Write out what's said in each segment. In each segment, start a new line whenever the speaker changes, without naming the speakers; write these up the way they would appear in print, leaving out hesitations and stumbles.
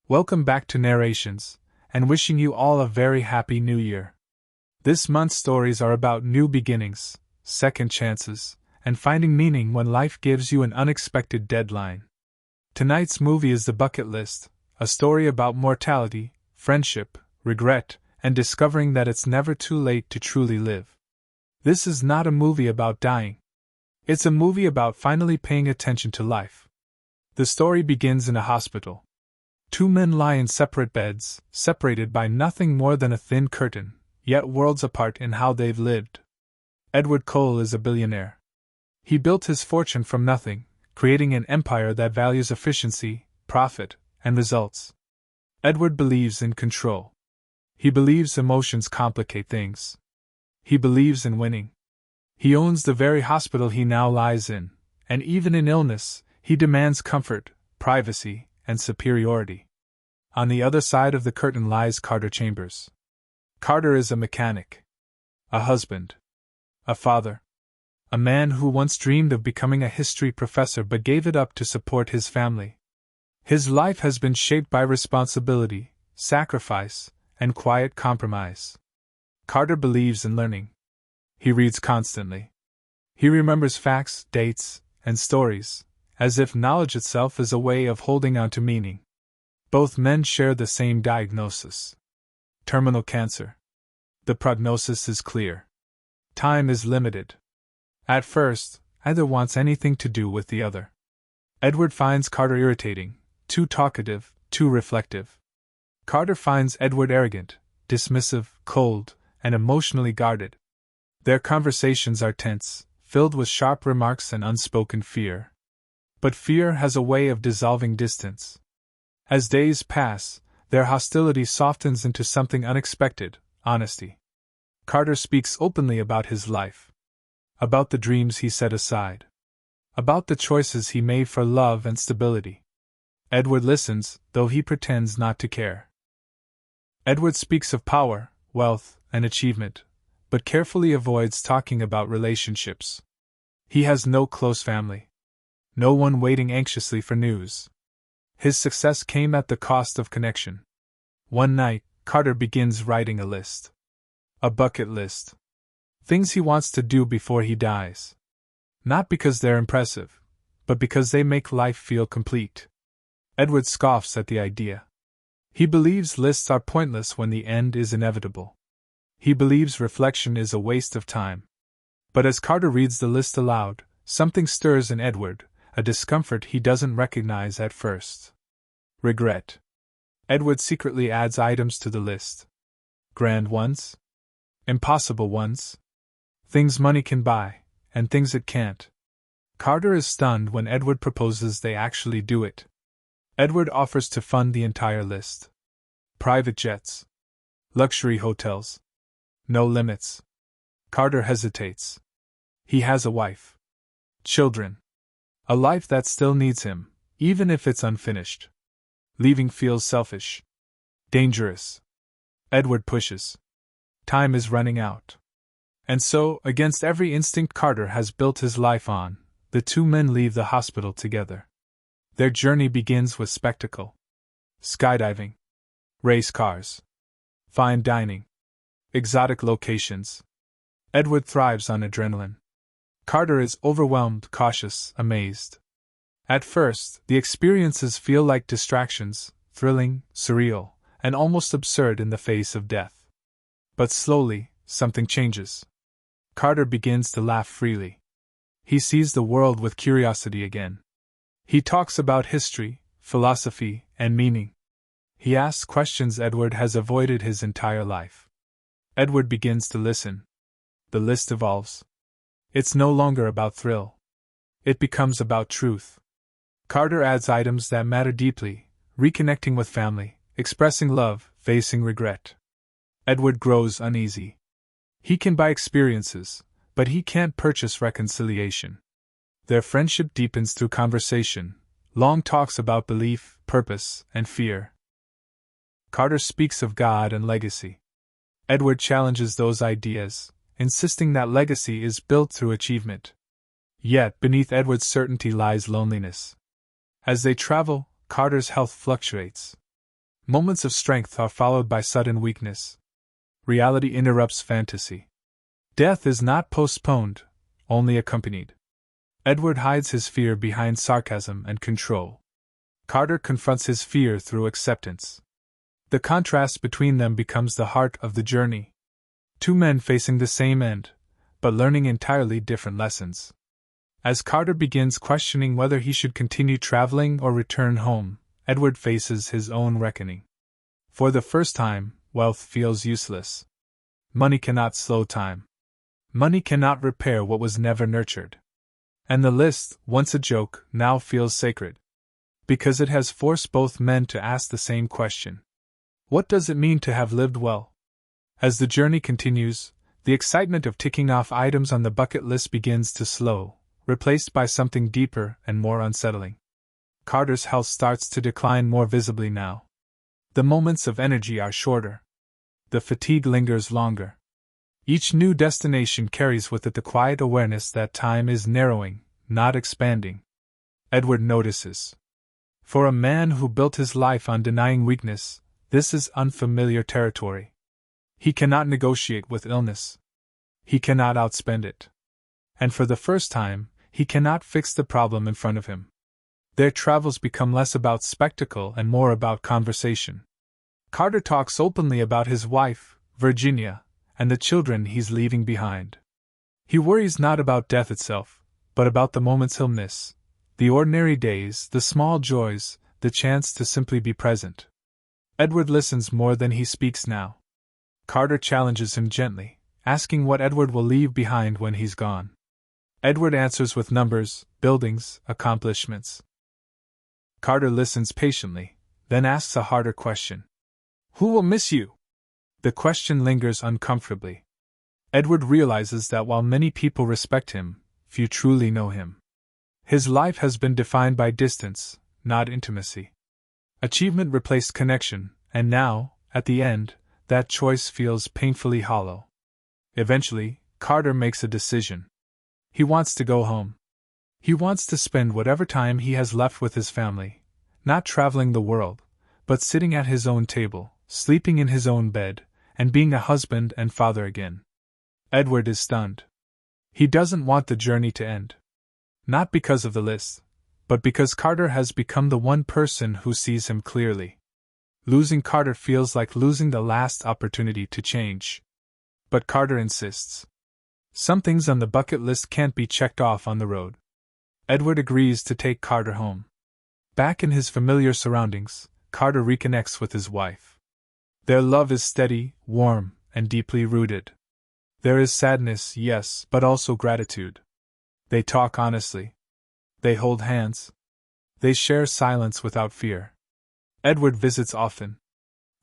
Welcome back to Narrations, and wishing you all a very happy new year. This month's stories are about new beginnings, second chances, and finding meaning when life gives you an unexpected deadline. Tonight's movie is The Bucket List, a story about mortality, friendship, regret, and discovering that it's never too late to truly live. This is not a movie about dying. It's a movie about finally paying attention to life. The story begins in a hospital. Two men lie in separate beds, separated by nothing more than a thin curtain, yet worlds apart in how they've lived. Edward Cole is a billionaire. He built his fortune from nothing, creating an empire that values efficiency, profit, and results. Edward believes in control. He believes emotions complicate things. He believes in winning. He owns the very hospital he now lies in, and even in illness, he demands comfort, privacy, and superiority. On the other side of the curtain lies Carter Chambers. Carter is a mechanic, a husband, a father, a man who once dreamed of becoming a history professor but gave it up to support his family. His life has been shaped by responsibility, sacrifice, and quiet compromise. Carter believes in learning. He reads constantly. He remembers facts, dates, and stories, as if knowledge itself is a way of holding on to meaning. Both men share the same diagnosis: terminal cancer. The prognosis is clear. Time is limited. At first, neither wants anything to do with the other. Edward finds Carter irritating, too talkative, too reflective. Carter finds Edward arrogant, dismissive, cold, and emotionally guarded. Their conversations are tense, filled with sharp remarks and unspoken fear. But fear has a way of dissolving distance. As days pass, their hostility softens into something unexpected: honesty. Carter speaks openly about his life. About the dreams he set aside. About the choices he made for love and stability. Edward listens, though he pretends not to care. Edward speaks of power, wealth, and achievement, but carefully avoids talking about relationships. He has no close family. No one waiting anxiously for news. His success came at the cost of connection. One night, Carter begins writing a list. A bucket list. Things he wants to do before he dies. Not because they're impressive, but because they make life feel complete. Edward scoffs at the idea. He believes lists are pointless when the end is inevitable. He believes reflection is a waste of time. But as Carter reads the list aloud, something stirs in Edward, a discomfort he doesn't recognize at first. Regret. Edward secretly adds items to the list. Grand ones. Impossible ones. Things money can buy, and things it can't. Carter is stunned when Edward proposes they actually do it. Edward offers to fund the entire list. Private jets. Luxury hotels. No limits. Carter hesitates. He has a wife. Children. A life that still needs him, even if it's unfinished. Leaving feels selfish. Dangerous. Edward pushes. Time is running out. And so, against every instinct Carter has built his life on, the two men leave the hospital together. Their journey begins with spectacle. Skydiving. Race cars. Fine dining. Exotic locations. Edward thrives on adrenaline. Carter is overwhelmed, cautious, amazed. At first, the experiences feel like distractions, thrilling, surreal, and almost absurd in the face of death. But slowly, something changes. Carter begins to laugh freely. He sees the world with curiosity again. He talks about history, philosophy, and meaning. He asks questions Edward has avoided his entire life. Edward begins to listen. The list evolves. It's no longer about thrill. It becomes about truth. Carter adds items that matter deeply: reconnecting with family, expressing love, facing regret. Edward grows uneasy. He can buy experiences, but he can't purchase reconciliation. Their friendship deepens through conversation, long talks about belief, purpose, and fear. Carter speaks of God and legacy. Edward challenges those ideas, insisting that legacy is built through achievement. Yet beneath Edward's certainty lies loneliness. As they travel, Carter's health fluctuates. Moments of strength are followed by sudden weakness. Reality interrupts fantasy. Death is not postponed, only accompanied. Edward hides his fear behind sarcasm and control. Carter confronts his fear through acceptance. The contrast between them becomes the heart of the journey. Two men facing the same end, but learning entirely different lessons. As Carter begins questioning whether he should continue traveling or return home, Edward faces his own reckoning. For the first time, wealth feels useless. Money cannot slow time. Money cannot repair what was never nurtured. And the list, once a joke, now feels sacred. Because it has forced both men to ask the same question. What does it mean to have lived well? As the journey continues, the excitement of ticking off items on the bucket list begins to slow, replaced by something deeper and more unsettling. Carter's health starts to decline more visibly now. The moments of energy are shorter. The fatigue lingers longer. Each new destination carries with it the quiet awareness that time is narrowing, not expanding. Edward notices. For a man who built his life on denying weakness, this is unfamiliar territory. He cannot negotiate with illness. He cannot outspend it. And for the first time, he cannot fix the problem in front of him. Their travels become less about spectacle and more about conversation. Carter talks openly about his wife, Virginia, and the children he's leaving behind. He worries not about death itself, but about the moments he'll miss, the ordinary days, the small joys, the chance to simply be present. Edward listens more than he speaks now. Carter challenges him gently, asking what Edward will leave behind when he's gone. Edward answers with numbers, buildings, accomplishments. Carter listens patiently, then asks a harder question. Who will miss you? The question lingers uncomfortably. Edward realizes that while many people respect him, few truly know him. His life has been defined by distance, not intimacy. Achievement replaced connection, and now, at the end, that choice feels painfully hollow. Eventually, Carter makes a decision. He wants to go home. He wants to spend whatever time he has left with his family, not traveling the world, but sitting at his own table, sleeping in his own bed, and being a husband and father again. Edward is stunned. He doesn't want the journey to end. Not because of the list, but because Carter has become the one person who sees him clearly. Losing Carter feels like losing the last opportunity to change. But Carter insists. Some things on the bucket list can't be checked off on the road. Edward agrees to take Carter home. Back in his familiar surroundings, Carter reconnects with his wife. Their love is steady, warm, and deeply rooted. There is sadness, yes, but also gratitude. They talk honestly. They hold hands. They share silence without fear. Edward visits often.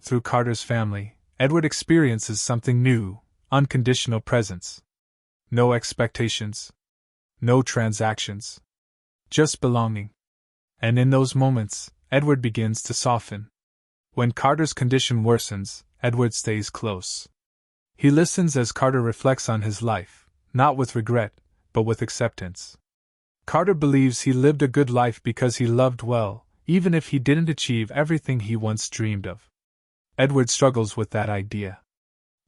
Through Carter's family, Edward experiences something new, unconditional presence. No expectations. No transactions. Just belonging. And in those moments, Edward begins to soften. When Carter's condition worsens, Edward stays close. He listens as Carter reflects on his life, not with regret, but with acceptance. Carter believes he lived a good life because he loved well, even if he didn't achieve everything he once dreamed of. Edward struggles with that idea.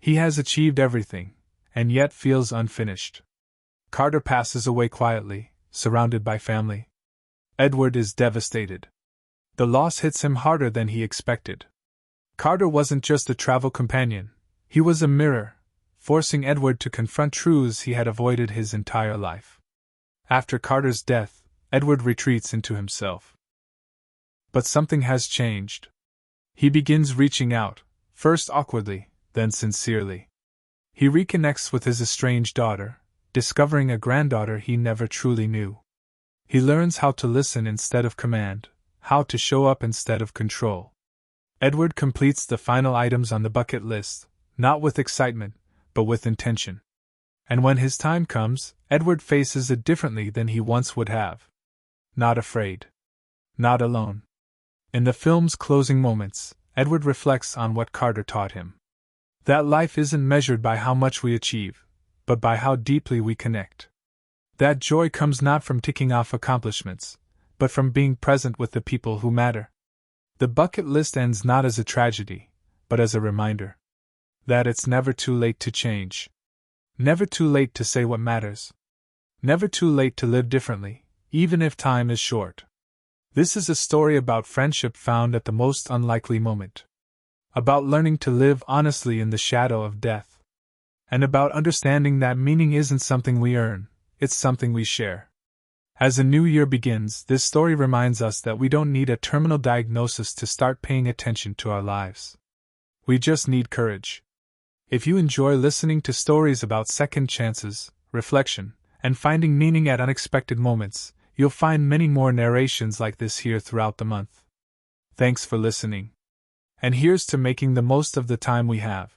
He has achieved everything, and yet feels unfinished. Carter passes away quietly, surrounded by family. Edward is devastated. The loss hits him harder than he expected. Carter wasn't just a travel companion, he was a mirror, forcing Edward to confront truths he had avoided his entire life. After Carter's death, Edward retreats into himself. But something has changed. He begins reaching out, first awkwardly, then sincerely. He reconnects with his estranged daughter, discovering a granddaughter he never truly knew. He learns how to listen instead of command, how to show up instead of control. Edward completes the final items on the bucket list, not with excitement, but with intention. And when his time comes, Edward faces it differently than he once would have. Not afraid. Not alone. In the film's closing moments, Edward reflects on what Carter taught him. That life isn't measured by how much we achieve, but by how deeply we connect. That joy comes not from ticking off accomplishments, but from being present with the people who matter. The bucket list ends not as a tragedy, but as a reminder that it's never too late to change. Never too late to say what matters. Never too late to live differently, even if time is short. This is a story about friendship found at the most unlikely moment. About learning to live honestly in the shadow of death. And about understanding that meaning isn't something we earn, it's something we share. As a new year begins, this story reminds us that we don't need a terminal diagnosis to start paying attention to our lives. We just need courage. If you enjoy listening to stories about second chances, reflection, and finding meaning at unexpected moments, you'll find many more narrations like this here throughout the month. Thanks for listening. And here's to making the most of the time we have.